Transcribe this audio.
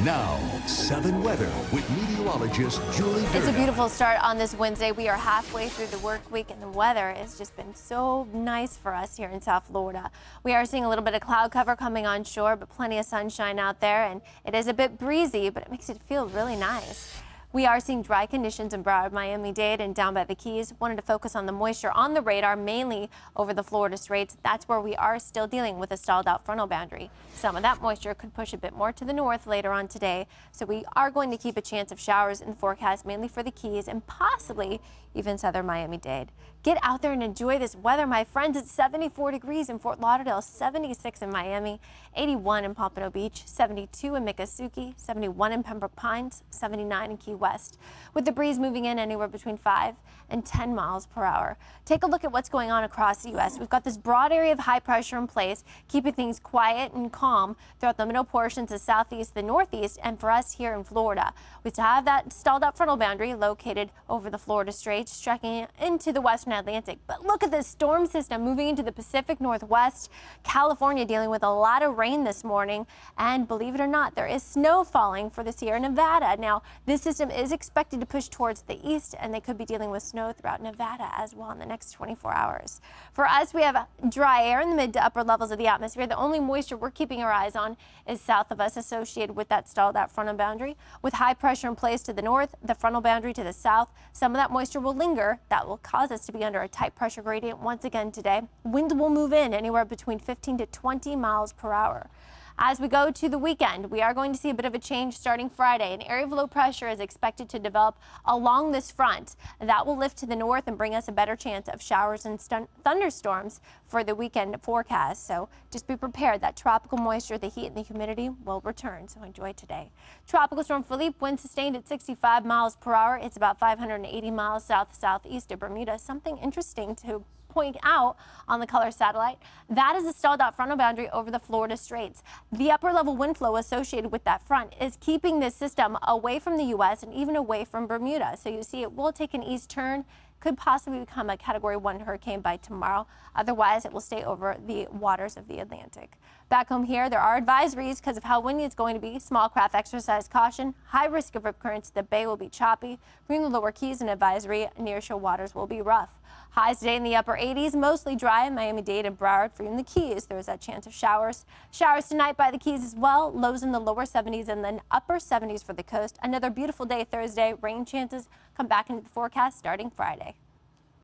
Now, 7 weather with meteorologist Julie Durda. It's a beautiful start on this Wednesday. We are halfway through the work week and the weather has just been so nice for us here in South Florida. We are seeing a little bit of cloud cover coming on shore, but plenty of sunshine out there, and it is a bit breezy, but it makes it feel really nice. We are seeing dry conditions in Broward, Miami-Dade, and down by the Keys. Wanted to focus on the moisture on the radar, mainly over the Florida Straits. That's where we are still dealing with a stalled out frontal boundary. Some of that moisture could push a bit more to the north later on today. So we are going to keep a chance of showers in the forecast, mainly for the Keys and possibly even southern Miami-Dade. Get out there and enjoy this weather, my friends. It's 74 degrees in Fort Lauderdale, 76 in Miami, 81 in Pompano Beach, 72 in Miccosukee, 71 in Pembroke Pines, 79 in Key West, with the breeze moving in anywhere between 5 and 10 miles per hour. Take a look at what's going on across the U.S. We've got this broad area of high pressure in place, keeping things quiet and calm throughout the middle portions of southeast, the northeast, and for us here in Florida. We still have that stalled out frontal boundary located over the Florida Straits, stretching into the western Atlantic. But look at this storm system moving into the Pacific Northwest. California dealing with a lot of rain this morning, and believe it or not, there is snow falling for the Sierra Nevada. Now, this system is expected to push towards the east, and they could be dealing with snow throughout Nevada as well in the next 24 hours. For us, we have dry air in the mid to upper levels of the atmosphere. The only moisture we're keeping our eyes on is south of us, associated with that stalled out frontal boundary. With high pressure in place to the north, the frontal boundary to the south, some of that moisture will linger. That will cause us to be under a tight pressure gradient once again today. Winds will move in anywhere between 15 to 20 miles per hour. As we go to the weekend, we are going to see a bit of a change starting Friday. An area of low pressure is expected to develop along this front. That will lift to the north and bring us a better chance of showers and thunderstorms for the weekend forecast. So just be prepared. That tropical moisture, the heat, and the humidity will return. So enjoy today. Tropical Storm Philippe, wind sustained at 65 miles per hour. It's about 580 miles southeast of Bermuda. Something interesting to point out on the color satellite, that is a stalled out frontal boundary over the Florida Straits. The upper level wind flow associated with that front is keeping this system away from the U.S. and even away from Bermuda. So you see it will take an east turn, could possibly become a Category 1 hurricane by tomorrow. Otherwise, it will stay over the waters of the Atlantic. Back home here, there are advisories because of how windy it's going to be. Small craft exercise caution, high risk of rip currents. The bay will be choppy. From the lower Keys, an advisory, near-shore waters will be rough. Highs today in the upper 80s, mostly dry in Miami-Dade and Broward. For in the Keys, there is that chance of showers. Showers tonight by the Keys as well. Lows in the lower 70s and then upper 70s for the coast. Another beautiful day Thursday. Rain chances come back into the forecast starting Friday.